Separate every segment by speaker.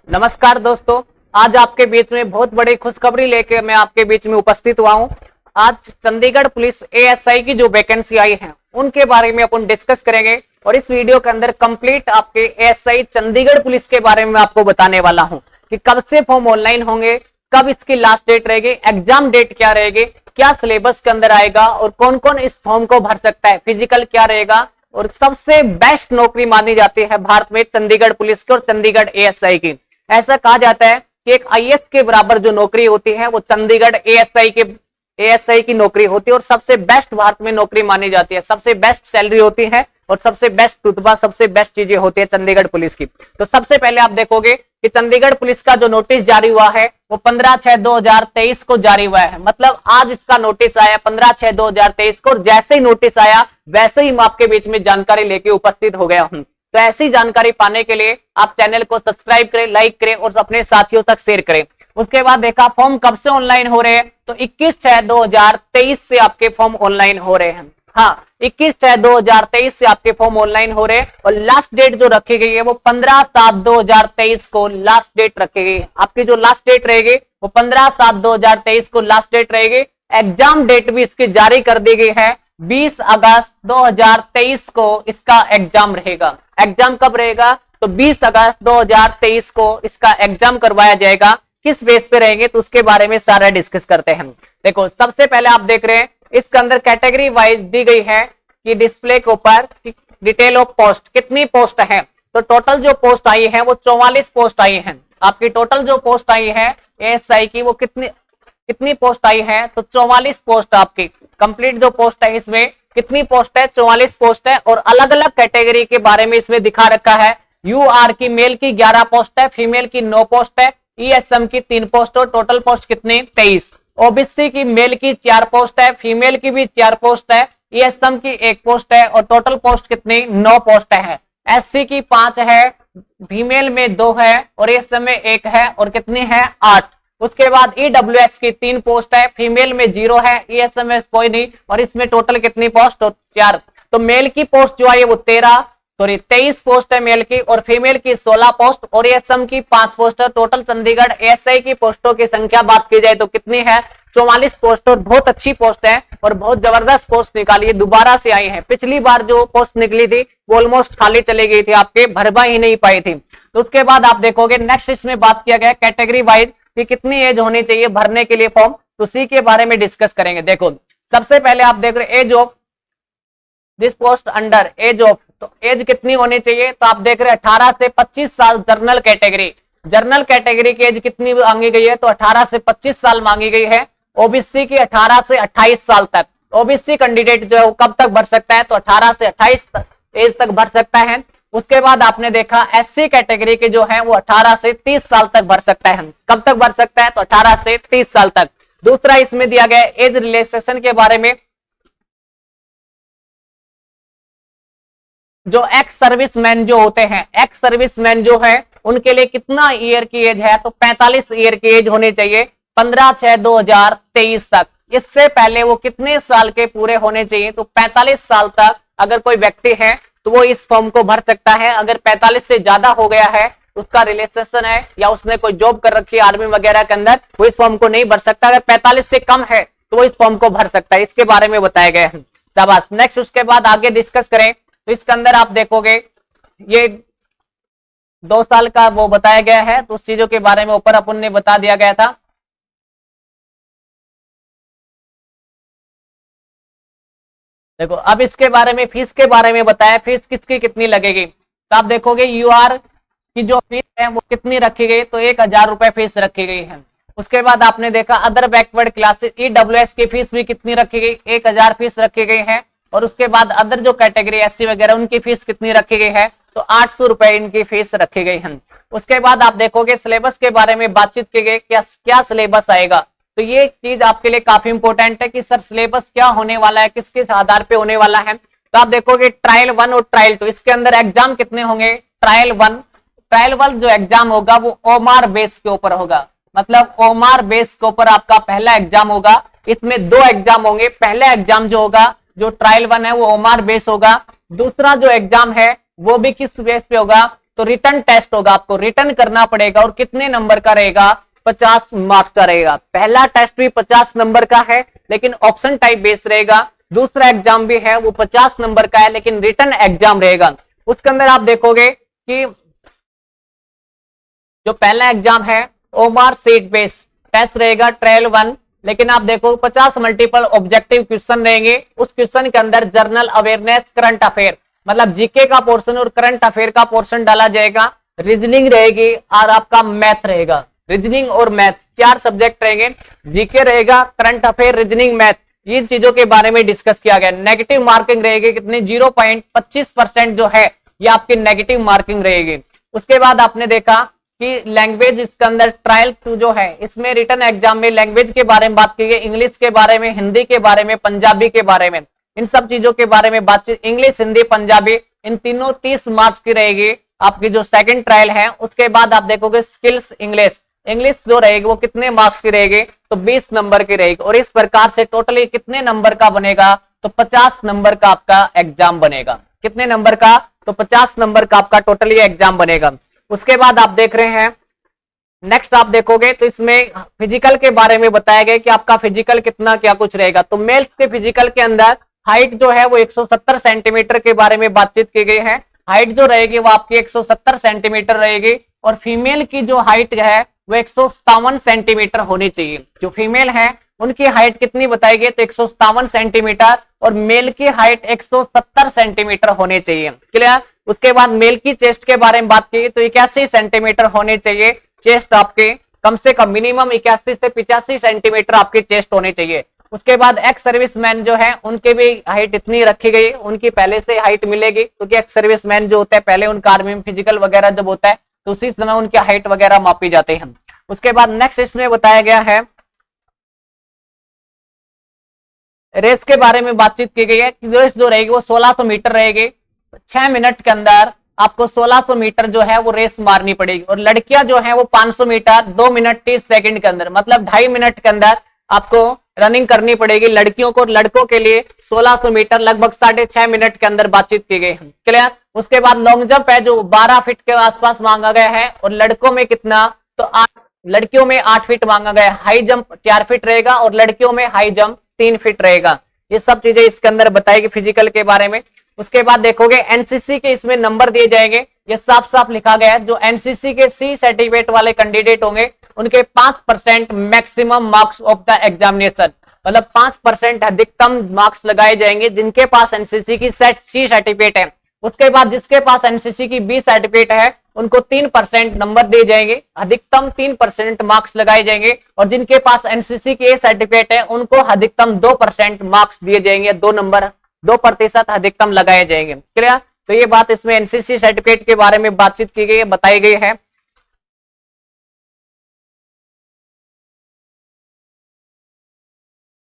Speaker 1: नमस्कार दोस्तों, आज आपके बीच में बहुत बड़ी खुशखबरी लेके मैं आपके बीच में उपस्थित हुआ हूं। आज चंडीगढ़ पुलिस एएसआई की जो वैकेंसी आई है उनके बारे में अपन डिस्कस करेंगे और इस वीडियो के अंदर कंप्लीट आपके एएसआई चंडीगढ़ पुलिस के बारे में आपको बताने वाला हूं कि कब से फॉर्म ऑनलाइन होंगे, कब इसकी लास्ट डेट रहेगी, एग्जाम डेट क्या रहेगी, क्या सिलेबस के अंदर आएगा और कौन कौन इस फॉर्म को भर सकता है, फिजिकल क्या रहेगा और सबसे बेस्ट नौकरी मानी जाती है भारत में चंडीगढ़ पुलिस की और चंडीगढ़ एएसआई की। ऐसा कहा जाता है कि एक आईएएस के बराबर जो नौकरी होती है वो चंडीगढ़ एएसआई की नौकरी होती है और सबसे बेस्ट भारत में नौकरी मानी जाती है। सबसे बेस्ट सैलरी होती है और सबसे बेस्ट रुतबा, सबसे बेस्ट चीजें होती है चंडीगढ़ पुलिस की। तो सबसे पहले आप देखोगे कि चंडीगढ़ पुलिस का जो नोटिस जारी हुआ है वो 15/6/2023 को जारी हुआ है। मतलब आज इसका नोटिस आया 15/6/2023 को और जैसे ही नोटिस आया वैसे ही मैं आपके बीच में जानकारी लेके उपस्थित हो गया हूं। तो ऐसी जानकारी पाने के लिए आप चैनल को सब्सक्राइब करें, लाइक करें और अपने साथियों तक शेयर करें। उसके बाद देखा फॉर्म कब से ऑनलाइन हो रहे हैं, तो 21/6/2023 से आपके फॉर्म ऑनलाइन हो रहे हैं। हाँ, 21/6/2023 से आपके फॉर्म ऑनलाइन हो रहे हैं और लास्ट डेट जो रखी गई है वो 15/7/2023 को लास्ट डेट रखी गई है। आपकी जो लास्ट डेट रहेगी वो 15/7/2023 को लास्ट डेट रहेगी। एग्जाम डेट भी इसकी जारी कर दी गई है, 20 अगस्त 2023 को इसका एग्जाम रहेगा। एग्जाम कब रहेगा, तो 20 अगस्त 2023 को इसका एग्जाम करवाया जाएगा। किस बेस पे रहेंगे तो उसके बारे में सारा डिस्कस करते हैं। देखो, सबसे पहले आप देख रहे हैं इसके अंदर कैटेगरी वाइज दी गई है कि डिस्प्ले के ऊपर डिटेल ऑफ पोस्ट, कितनी पोस्ट है। तो टोटल जो पोस्ट आई है वो 44 पोस्ट आई है। आपकी टोटल जो पोस्ट आई है एएसआई की वो कितनी पोस्ट आई है, तो 44 पोस्ट। आपकी कंप्लीट जो पोस्ट है इसमें कितनी पोस्ट है, 44 पोस्ट है। और अलग अलग कैटेगरी के बारे में इसमें दिखा रखा है। यूआर की मेल की 11 पोस्ट है, फीमेल की 9 पोस्ट है, ईएसएम की 3 पोस्ट और टोटल पोस्ट कितनी 23। ओबीसी की मेल की 4 पोस्ट है, फीमेल की भी 4 पोस्ट है, ईएसएम की 1 पोस्ट है और टोटल पोस्ट कितनी 9 पोस्ट है। एससी की 5 है, फीमेल में 2 है और ईएसएम में 1 है और कितनी है 8। उसके बाद ईडब्ल्यूएस की 3 पोस्ट है, फीमेल में 0 है, ईएसएम में कोई नहीं और इसमें टोटल कितनी पोस्ट 4। तो मेल की पोस्ट जो है वो 23 पोस्ट है मेल की और फीमेल की 16 पोस्ट और एएसएम की 5 पोस्ट है। टोटल चंडीगढ़ एएसआई की पोस्टों की संख्या बात की जाए तो कितनी है 44 पोस्ट और बहुत अच्छी पोस्ट है और बहुत जबरदस्त पोस्ट निकाली है, दोबारा से आई है। पिछली बार जो पोस्ट निकली थी वो ऑलमोस्ट खाली चली गई थी, आपके भरवा ही नहीं पाई थी। तो उसके बाद आप देखोगे नेक्स्ट इसमें बात किया गया कैटेगरी वाइज कि कितनी एज होनी चाहिए भरने के लिए फॉर्म, तो उसी के बारे में डिस्कस करेंगे। देखो, सबसे पहले आप देख रहे age of this post under age of, तो एज कितनी होनी चाहिए, तो आप देख रहे हैं 18 से 25 साल जनरल कैटेगरी की एज कितनी मांगी गई है, तो 18 से 25 साल मांगी गई है। ओबीसी की 18 से 28 साल तक। ओबीसी कैंडिडेट जो है वो कब तक भर सकता है, तो 18 से 28 एज तक भर सकता है। उसके बाद आपने देखा एससी कैटेगरी के जो है वो 18 से 30 साल तक भर सकता है। कब तक भर सकता है, तो 18 से 30 साल तक। दूसरा इसमें दिया गया एज रिलैक्सेशन के बारे में, जो एक्स सर्विसमैन जो होते हैं, एक्स सर्विसमैन जो है उनके लिए कितना ईयर की एज है, तो 45 ईयर की एज होनी चाहिए 15/6/2023 तक। इससे पहले वो कितने साल के पूरे होने चाहिए, तो 45 साल तक अगर कोई व्यक्ति है तो वो इस फॉर्म को भर सकता है। अगर 45 से ज्यादा हो गया है, उसका रिलेशन है या उसने कोई जॉब कर रखी है आर्मी वगैरह के अंदर, वो इस फॉर्म को नहीं भर सकता। अगर 45 से कम है तो वो इस फॉर्म को भर सकता है। इसके बारे में बताया गया है। शाबाश। नेक्स्ट उसके बाद आगे डिस्कस करें तो इसके अंदर आप देखोगे ये 2 साल का वो बताया गया है, तो उस चीजों के बारे में ऊपर अपन ने बता दिया गया था। देखो, अब इसके बारे में फीस के बारे में बताया, फीस किसकी कितनी लगेगी, तो आप देखोगे यूआर की जो फीस है वो कितनी रखी गई, तो 1000 रुपए फीस रखी गई है। उसके बाद आपने देखा अदर बैकवर्ड क्लासेस ईडब्ल्यूएस की फीस भी कितनी रखी गई, 1000 फीस रखी गई है। और उसके बाद अदर जो कैटेगरी एससी वगैरह उनकी फीस कितनी रखी गई है, तो 800 रुपए इनकी फीस रखी गई है। उसके बाद आप देखोगे सिलेबस के बारे में बातचीत की गई, क्या सिलेबस आएगा, तो ये चीज आपके लिए काफी इंपॉर्टेंट है कि सर सिलेबस क्या होने वाला है, किस किस आधार पे होने वाला है। तो आप देखोगे ट्रायल 1 और ट्रायल 2, इसके अंदर एग्जाम कितने होंगे। ट्रायल 1 जो एग्जाम होगा वो ओमार बेस के ऊपर होगा, मतलब ओमार बेस के ऊपर आपका पहला एग्जाम होगा। इसमें 2 एग्जाम होंगे। पहला एग्जाम जो होगा, जो ट्रायल 1 है वो ओमार बेस होगा। दूसरा जो एग्जाम है वो भी किस बेस पे होगा, तो रिटर्न टेस्ट होगा, आपको रिटर्न करना पड़ेगा और कितने नंबर का रहेगा, 50 मार्क्स का रहेगा। पहला टेस्ट भी 50 नंबर का है लेकिन ऑप्शन टाइप बेस रहेगा। दूसरा एग्जाम भी है वो 50 नंबर का है लेकिन रिटर्न एग्जाम रहेगा। उसके अंदर आप देखोगे कि जो पहला एग्जाम है ओमार सीट बेस टेस्ट रहेगा ट्रायल 1, लेकिन आप देखो 50 मल्टीपल ऑब्जेक्टिव क्वेश्चन रहेंगे। उस क्वेश्चन के अंदर जनरल अवेयरनेस, करंट अफेयर मतलब जीके का पोर्शन और करंट अफेयर का पोर्शन डाला जाएगा। रीजनिंग रहेगी और आपका मैथ रहेगा। रीजनिंग और मैथ 4 सब्जेक्ट रहेंगे, जीके रहेगा, करंट अफेयर, रीजनिंग, मैथ, इन चीजों के बारे में डिस्कस किया गया। नेगेटिव मार्किंग रहेगी कितनी, 0.25% जो है ये आपकी नेगेटिव मार्किंग रहेगी। उसके बाद आपने देखा कि लैंग्वेज इसके अंदर ट्रायल 2 जो है इसमें रिटर्न एग्जाम में लैंग्वेज के बारे में बात की गई, इंग्लिश के बारे में, हिंदी के बारे में, पंजाबी के बारे में, इन सब चीजों के बारे में बातचीत। इंग्लिश, हिंदी, पंजाबी इन तीनों 30 मार्क्स की रहेगी आपकी जो सेकंड ट्रायल है। उसके बाद आप देखोगे स्किल्स इंग्लिश, इंग्लिश जो रहेगी वो कितने मार्क्स की रहेगी, तो 20 नंबर की रहेगी। और इस प्रकार से टोटली कितने नंबर का बनेगा, तो 50 नंबर का आपका एग्जाम बनेगा। कितने नंबर का, तो 50 नंबर का आपका टोटली एग्जाम बनेगा। उसके बाद आप देख रहे हैं नेक्स्ट आप देखोगे तो इसमें फिजिकल के बारे में बताया गया कि आपका फिजिकल कितना क्या कुछ रहेगा। तो मेल्स के फिजिकल के अंदर हाइट जो है वो 170 सेंटीमीटर के बारे में बातचीत की गई है। हाइट जो रहेगी वो आपकी 170 सेंटीमीटर रहेगी और फीमेल की जो हाइट है वो 157 सेंटीमीटर होनी चाहिए। जो फीमेल है उनकी हाइट कितनी बताई गई, तो 157 सेंटीमीटर और मेल की हाइट 170 सेंटीमीटर होनी चाहिए। क्लियर। उसके बाद मेल की चेस्ट के बारे में बात की तो 81 सेंटीमीटर होने चाहिए चेस्ट आपके, कम से कम मिनिमम 81 से 85 सेंटीमीटर आपकी चेस्ट होनी चाहिए। उसके बाद एक्स सर्विसमैन जो है उनके भी हाइट इतनी रखी गई, उनकी पहले से हाइट मिलेगी क्योंकि एक्स सर्विसमैन जो होता है पहले उनका आर्मी में फिजिकल वगैरह जब होता है तो उसी समय उनकी हाइट वगैरह मापी जाते हैं। उसके बाद नेक्स्ट इसमें बताया गया है रेस के बारे में बातचीत की गई है कि रेस जो रहेगी वो 1600 मीटर रहेगी। 6 मिनट के अंदर आपको 1600 मीटर जो है वो रेस मारनी पड़ेगी और लड़कियां जो है वो 500 मीटर 2 मिनट 30 सेकंड के अंदर मतलब 2.5 मिनट के अंदर आपको रनिंग करनी पड़ेगी लड़कियों को। लड़कों के लिए 1600 मीटर लगभग 6.5 मिनट के अंदर बातचीत की गई है। क्लियर। उसके बाद लॉन्ग जंप है जो 12 फीट के आसपास मांगा गया है और लड़कों में कितना, तो 8, लड़कियों में 8 फीट मांगा गया है। हाई जंप 4 फीट रहेगा और लड़कियों में हाई जंप 3 फीट रहेगा। ये सब चीजें इसके अंदर बताएगी फिजिकल के बारे में। उसके बाद देखोगे एनसीसी के इसमें नंबर दिए जाएंगे, ये साफ साफ लिखा गया है जो एनसीसी के सी सर्टिफिकेट वाले कैंडिडेट होंगे उनके 5% maximum marks of the examination, मतलब 5% अधिकतम मार्क्स लगाए जाएंगे जिनके पास एनसीसी की सी सर्टिफिकेट है। उसके बाद जिसके पास एनसीसी की बी सर्टिफिकेट है उनको 3% नंबर दिए जाएंगे, अधिकतम 3% मार्क्स लगाए जाएंगे और जिनके पास एनसीसी की ए सर्टिफिकेट है उनको अधिकतम 2% मार्क्स दिए जाएंगे, 2% अधिकतम लगाए जाएंगे। क्लियर। तो ये बात इसमें एनसीसी सर्टिफिकेट के बारे में बातचीत की गई है, बताई गई है।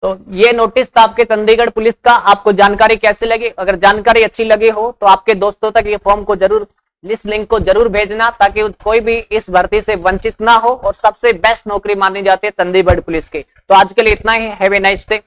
Speaker 1: तो ये नोटिस था आपके चंडीगढ़ पुलिस का। आपको जानकारी कैसी लगी? अगर जानकारी अच्छी लगी हो तो आपके दोस्तों तक ये फॉर्म को जरूर, इस लिंक को जरूर भेजना ताकि कोई भी इस भर्ती से वंचित ना हो और सबसे बेस्ट नौकरी मानी जाती है चंडीगढ़ पुलिस की। तो आज के लिए इतना ही। Have a nice day.